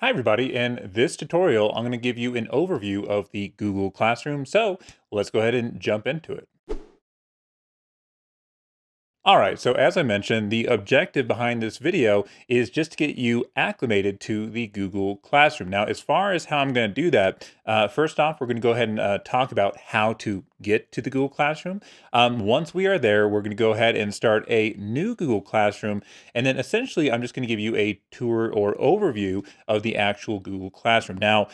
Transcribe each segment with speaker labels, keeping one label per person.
Speaker 1: Hi everybody, in this tutorial I'm going to give you an overview of the Google Classroom, so let's go ahead and jump into it. Alright, so as I mentioned, the objective behind this video is just to get you acclimated to the Google Classroom. Now, as far as how I'm going to do that, first off, we're going to go ahead and talk about how to get to the Google Classroom. Once we are there, we're going to go ahead and start a new Google Classroom, and then essentially I'm just going to give you a tour or overview of the actual Google Classroom. Now,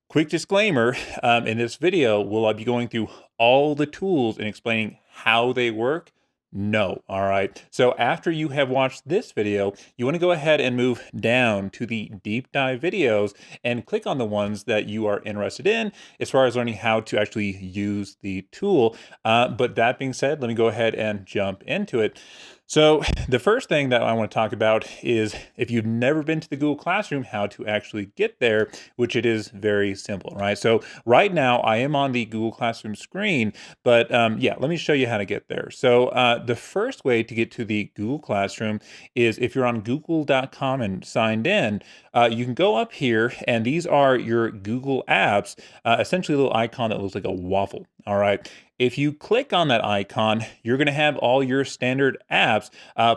Speaker 1: quick disclaimer, in this video, will I be going through all the tools and explaining how they work? No. All right. So after you have watched this video, you want to go ahead and move down to the deep dive videos and click on the ones that you are interested in as far as learning how to actually use the tool. But that being said, let me go ahead and jump into it. So the first thing that I want to talk about is if you've never been to the Google Classroom, how to actually get there, which it is very simple, right? So right now I am on the Google Classroom screen, but yeah, let me show you how to get there. So the first way to get to the Google Classroom is if you're on google.com and signed in, you can go up here and these are your Google apps, essentially a little icon that looks like a waffle. All right. If you click on that icon, you're going to have all your standard apps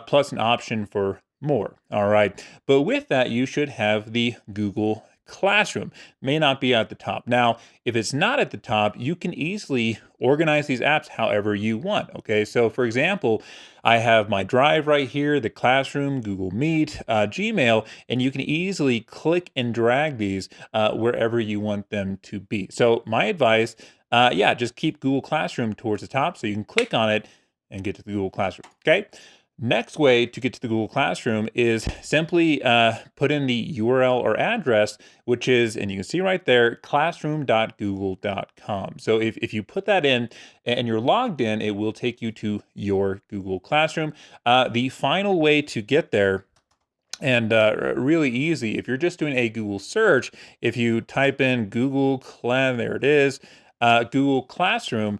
Speaker 1: plus an option for more. All right. But with that, you should have the Google Classroom. May not be at the top. Now, if it's not at the top, you can easily organize these apps however you want. Okay. So for example, I have my Drive right here, the Classroom, Google Meet, Gmail, and you can easily click and drag these wherever you want them to be. So my advice, yeah, just keep Google Classroom towards the top so you can click on it and get to the Google Classroom. Okay. Next way to get to the Google Classroom is simply put in the URL or address, which is, and you can see right there, classroom.google.com. So if you put that in and you're logged in, it will take you to your Google Classroom. The final way to get there, and really easy, if you're just doing a Google search, if you type in Google Class, there it is, Google Classroom,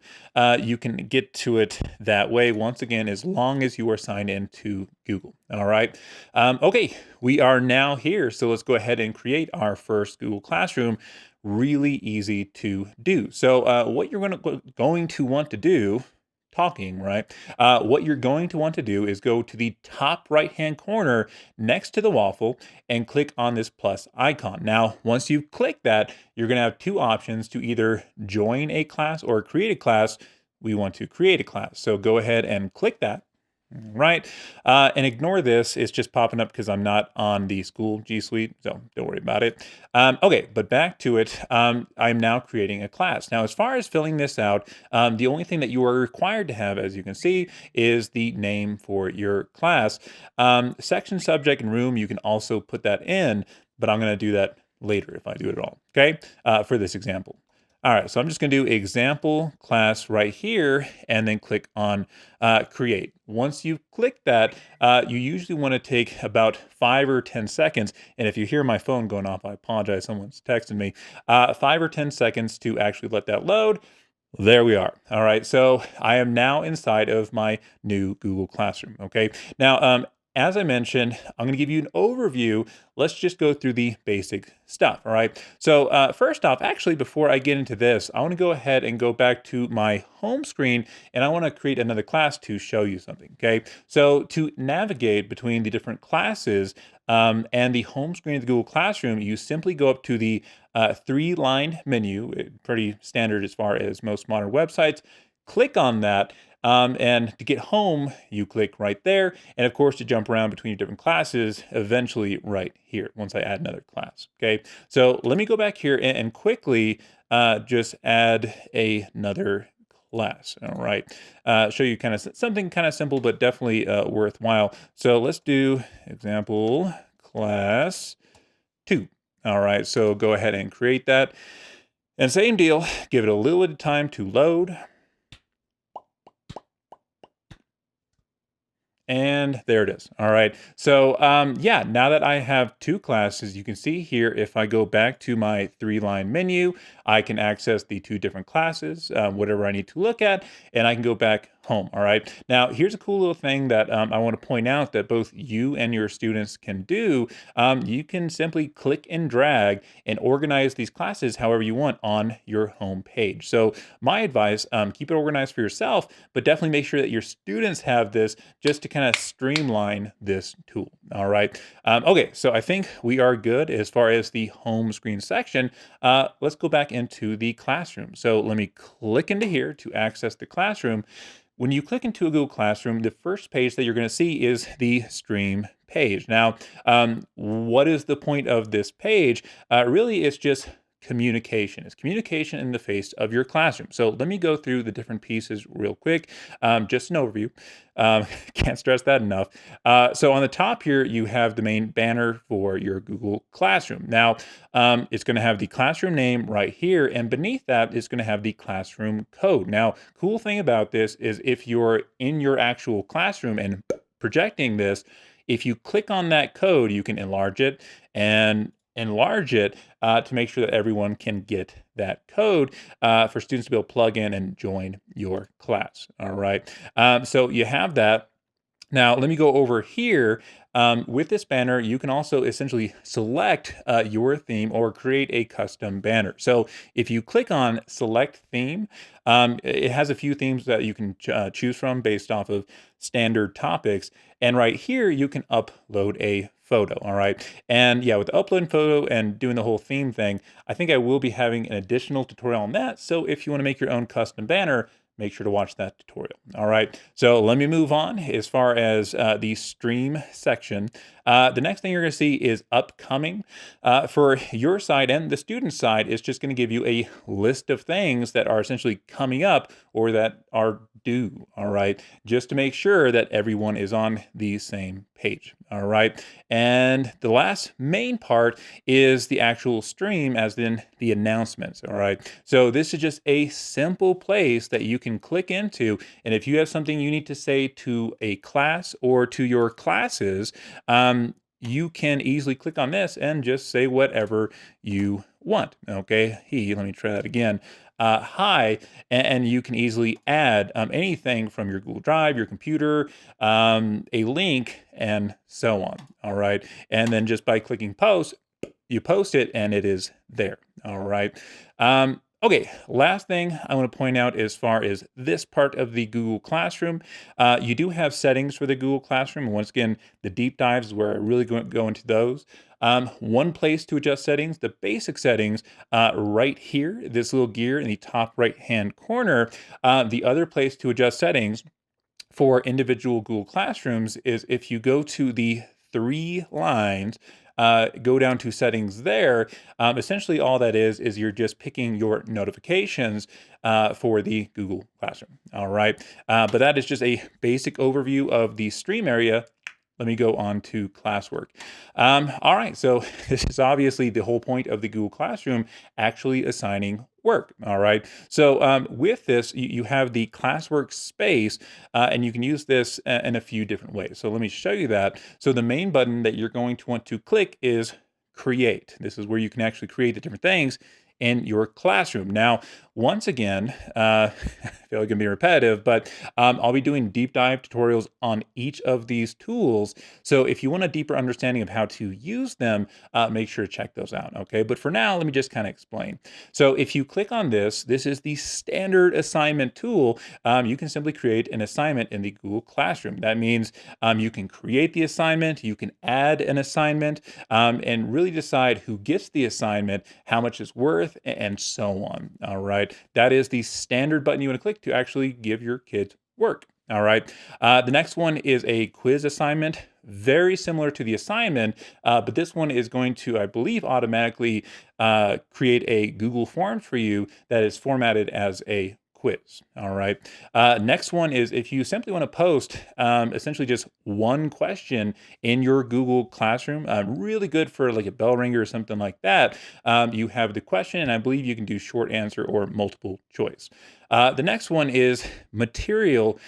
Speaker 1: you can get to it that way, once again, as long as you are signed into Google. All right. Okay, we are now here. So let's go ahead and create our first Google Classroom. Really easy to do. So what you're going to want to do, talking, right? What you're going to want to do is go to the top right-hand corner next to the waffle and click on this plus icon. Now, once you click that, you're going to have two options to either join a class or create a class. We want to create a class. So go ahead and click that. Right. And ignore this. It's just popping up because I'm not on the school G Suite, so don't worry about it. Okay, but back to it. I'm now creating a class. Now, as far as filling this out, the only thing that you are required to have, as you can see, is the name for your class. Section, subject, and room, you can also put that in, but I'm going to do that later if I do it at all, okay, for this example. All right, so I'm just going to do example class right here and then click on create. Once you click that, you usually want to take about 5 or 10 seconds. And if you hear my phone going off, I apologize. Someone's texting me. 5 or 10 seconds to actually let that load. There we are. All right. So I am now inside of my new Google Classroom. Okay. Now, as I mentioned, I'm going to give you an overview. Let's just go through the basic stuff. All right. So first off, actually, before I get into this, I want to go ahead and go back to my home screen and I want to create another class to show you something. Okay. So to navigate between the different classes and the home screen of the Google Classroom, you simply go up to the three-line menu, pretty standard as far as most modern websites. Click on that. And to get home, you click right there. And of course, to jump around between your different classes, eventually right here, once I add another class. Okay, so let me go back here and quickly just add another class. All right, show you kind of something kind of simple, but definitely worthwhile. So let's do example class 2. All right, so go ahead and create that. And same deal, give it a little bit of time to load. And there it is. All right. So yeah, now that I have two classes, you can see here, if I go back to my three-line menu, I can access the two different classes, whatever I need to look at, and I can go back home. All right. Now, here's a cool little thing that I want to point out that both you and your students can do. You can simply click and drag and organize these classes however you want on your home page. So, my advice, keep it organized for yourself, but definitely make sure that your students have this just to kind of streamline this tool. All right. Okay. So, I think we are good as far as the home screen section. Let's go back into the classroom. So, let me click into here to access the classroom. When you click into a Google Classroom, the first page that you're going to see is the stream page. Now, what is the point of this page? Really, it's just communication. It's communication in the face of your classroom. So let me go through the different pieces real quick. Just an overview. Can't stress that enough. So on the top here, you have the main banner for your Google Classroom. Now, it's going to have the classroom name right here, and beneath that, it's going to have the classroom code. Now, cool thing about this is if you're in your actual classroom and projecting this, if you click on that code, you can enlarge it and enlarge it to make sure that everyone can get that code for students to be able to plug in and join your class. All right. So you have that. Now, let me go over here. With this banner, you can also essentially select your theme or create a custom banner. So if you click on select theme, it has a few themes that you can choose from based off of standard topics. And right here, you can upload a photo. All right. And yeah, with the uploading photo and doing the whole theme thing, I think I will be having an additional tutorial on that. So if you want to make your own custom banner, make sure to watch that tutorial. All right, so let me move on as far as the stream section. The next thing you're going to see is upcoming. For your side and the student side, it's just going to give you a list of things that are essentially coming up or that are due. All right, just to make sure that everyone is on the same page. All right, and the last main part is the actual stream, as in the announcements. All right, so this is just a simple place that you can click into, and if you have something you need to say to a class or to your classes, you can easily click on this and just say whatever you want. Okay, let me try that again. Hi, and you can easily add anything from your Google Drive, your computer, a link, and so on. All right, and then just by clicking post, you post it and it is there. All right. Okay, last thing I want to point out as far as this part of the Google Classroom, you do have settings for the Google Classroom. Once again, the deep dives is where I really go into those. One place to adjust settings, the basic settings, right here, this little gear in the top right-hand corner. The other place to adjust settings for individual Google Classrooms is if you go to the 3 lines, go down to settings there. Essentially, all that is you're just picking your notifications for the Google Classroom. All right. But that is just a basic overview of the stream area. Let me go on to Classwork. All right, so this is obviously the whole point of the Google Classroom, actually assigning work. All right, so with this, you have the Classwork space, and you can use this in a few different ways. So let me show you that. So the main button that you're going to want to click is Create. This is where you can actually create the different things in your classroom. Now, once again, I feel like I'm being repetitive, but I'll be doing deep dive tutorials on each of these tools. So if you want a deeper understanding of how to use them, make sure to check those out, okay? But for now, let me just kind of explain. So if you click on this is the standard assignment tool. You can simply create an assignment in the Google Classroom. That means you can create the assignment, you can add an assignment, and really decide who gets the assignment, how much it's worth, and so on. All right. That is the standard button you want to click to actually give your kids work. All right. The next one is a quiz assignment, very similar to the assignment, but this one is going to, I believe, automatically create a Google Forms for you that is formatted as a quiz. All right. Next one is if you simply want to post essentially just one question in your Google Classroom, really good for like a bell ringer or something like that. You have the question, and I believe you can do short answer or multiple choice. The next one is material,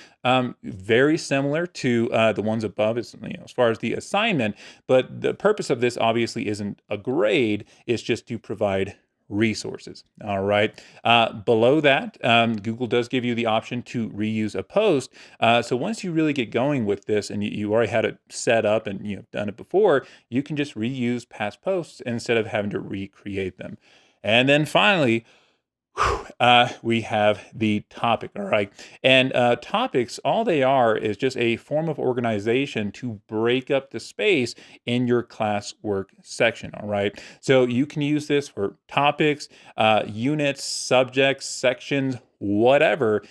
Speaker 1: very similar to the ones above, as far as the assignment, but the purpose of this obviously isn't a grade, it's just to provide resources. All right. Below that, Google does give you the option to reuse a post. So once you really get going with this and you already had it set up and done it before, you can just reuse past posts instead of having to recreate them. And then finally, we have the topic, all right? And topics, all they are is just a form of organization to break up the space in your classwork section, all right? So you can use this for topics, units, subjects, sections, whatever,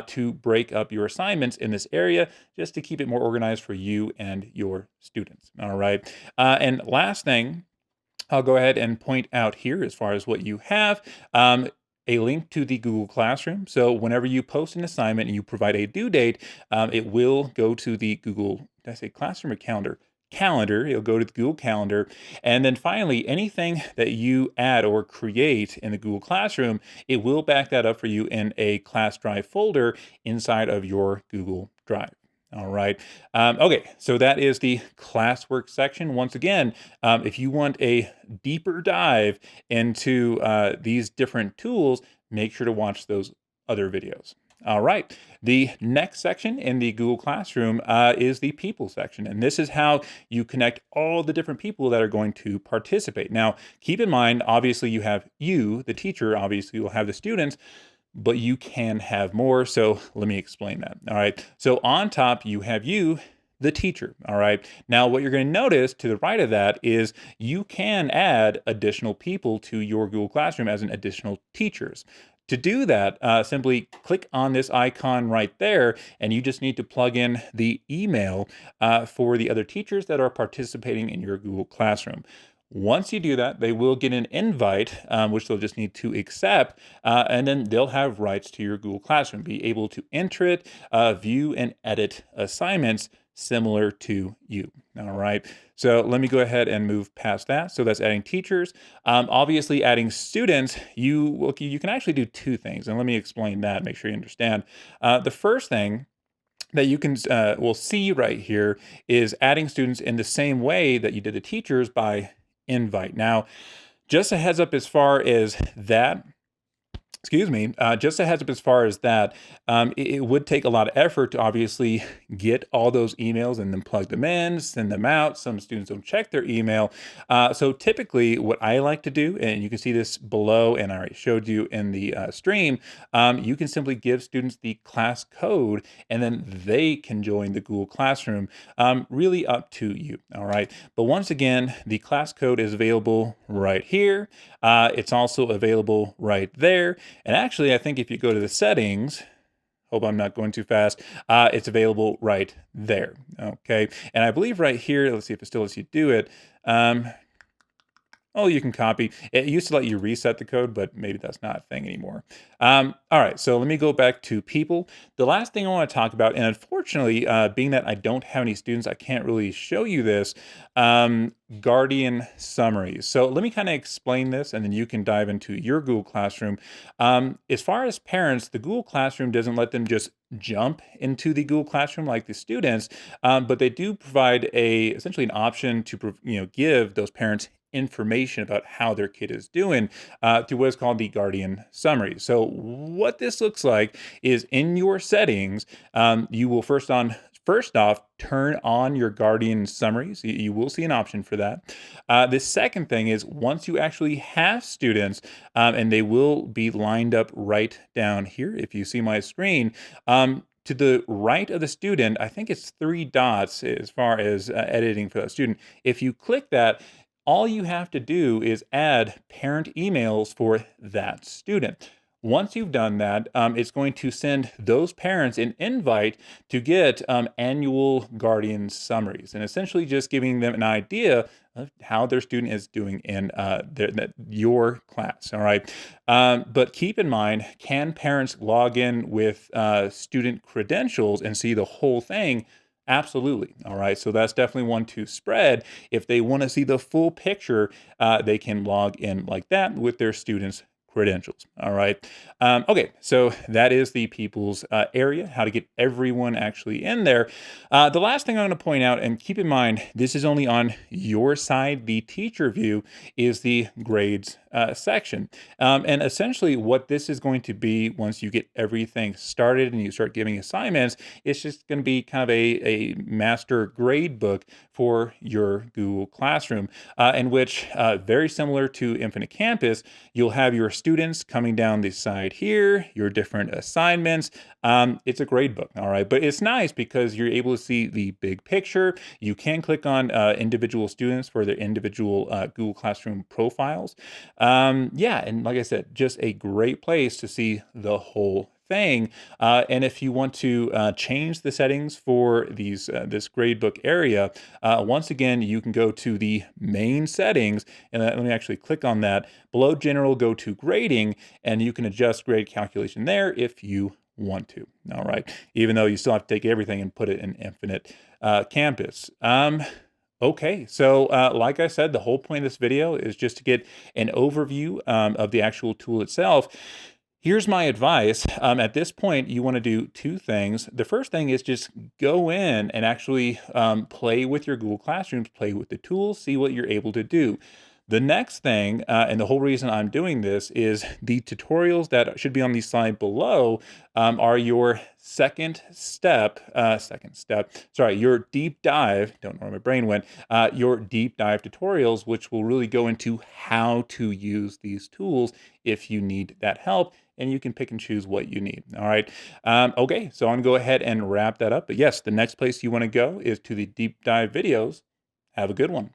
Speaker 1: to break up your assignments in this area just to keep it more organized for you and your students, all right? And last thing, I'll go ahead and point out here as far as what you have. A link to the Google Classroom. So whenever you post an assignment and you provide a due date, it will go to the Google, did I say Classroom or Calendar? Calendar. It'll go to the Google Calendar. And then finally, anything that you add or create in the Google Classroom, it will back that up for you in a Class Drive folder inside of your Google Drive. All right. Okay, so that is the classwork section. Once again, if you want a deeper dive into these different tools, make sure to watch those other videos. All right. The next section in the Google Classroom is the people section. And this is how you connect all the different people that are going to participate. Now, keep in mind, obviously, you have you, the teacher, obviously, you'll have the students, but you can have more. So let me explain that. All right. So on top, you have you, the teacher. All right. Now, what you're going to notice to the right of that is you can add additional people to your Google Classroom as an additional teachers. To do that, simply click on this icon right there, and you just need to plug in the email for the other teachers that are participating in your Google Classroom. Once you do that, they will get an invite, which they'll just need to accept, and then they'll have rights to your Google Classroom, be able to enter it, view and edit assignments similar to you. All right. So let me go ahead and move past that. So that's adding teachers. Obviously, adding students, you can actually do two things, and let me explain that. Make sure you understand. The first thing that you can will see right here is adding students in the same way that you did the teachers by invite. Now, just a heads up as far as that. Excuse me, just a heads up as far as that, it would take a lot of effort to obviously get all those emails and then plug them in, send them out. Some students don't check their email. So typically what I like to do, and you can see this below, and I already showed you in the stream, you can simply give students the class code and then they can join the Google Classroom, really up to you, all right? But once again, the class code is available right here. It's also available right there. And actually, I think if you go to the settings, hope I'm not going too fast, it's available right there. Okay. And I believe right here, let's see if it still lets you do it. Oh, you can copy. It used to let you reset the code, but maybe that's not a thing anymore. All right, so let me go back to people. The last thing I want to talk about, and unfortunately, being that I don't have any students, I can't really show you this, Guardian summaries. So let me kind of explain this, and then you can dive into your Google Classroom. As far as parents, the Google Classroom doesn't let them just jump into the Google Classroom like the students, but they do provide essentially an option to give those parents information about how their kid is doing through what is called the Guardian summary. So what this looks like is in your settings, you will first off, turn on your Guardian summaries. You will see an option for that. The second thing is once you actually have students, and they will be lined up right down here. If you see my screen, to the right of the student, I think it's 3 dots as far as editing for that student. If you click that, all you have to do is add parent emails for that student. Once you've done that, it's going to send those parents an invite to get annual Guardian summaries, and essentially just giving them an idea of how their student is doing in your class, all right? But keep in mind, can parents log in with student credentials and see the whole thing? Absolutely. All right. So that's definitely one to spread. If they want to see the full picture, they can log in like that with their students' credentials. All right. Okay, so that is the people's area, how to get everyone actually in there. The last thing I'm going to point out, and keep in mind, this is only on your side. The teacher view is the grades section. And essentially, what this is going to be once you get everything started and you start giving assignments, it's just going to be kind of a master grade book for your Google Classroom, in which, very similar to Infinite Campus, you'll have your students coming down the side here, your different assignments. It's a grade book, all right? But it's nice because you're able to see the big picture. You can click on individual students for their individual Google Classroom profiles. Yeah, and like I said, just a great place to see the whole thing. And if you want to change the settings for these this gradebook area, once again, you can go to the main settings, and let me actually click on that. Below General, go to Grading, and you can adjust grade calculation there if you want to. All right, even though you still have to take everything and put it in Infinite Campus. Okay, so like I said, the whole point of this video is just to get an overview of the actual tool itself. Here's my advice. At this point, you want to do two things. The first thing is just go in and actually play with your Google Classrooms, play with the tools, see what you're able to do. The next thing, and the whole reason I'm doing this, is the tutorials that should be on the slide below are your your deep dive, don't know where my brain went, your deep dive tutorials, which will really go into how to use these tools if you need that help, and you can pick and choose what you need. All right. Okay, so I'm gonna go ahead and wrap that up. But yes, the next place you wanna go is to the deep dive videos. Have a good one.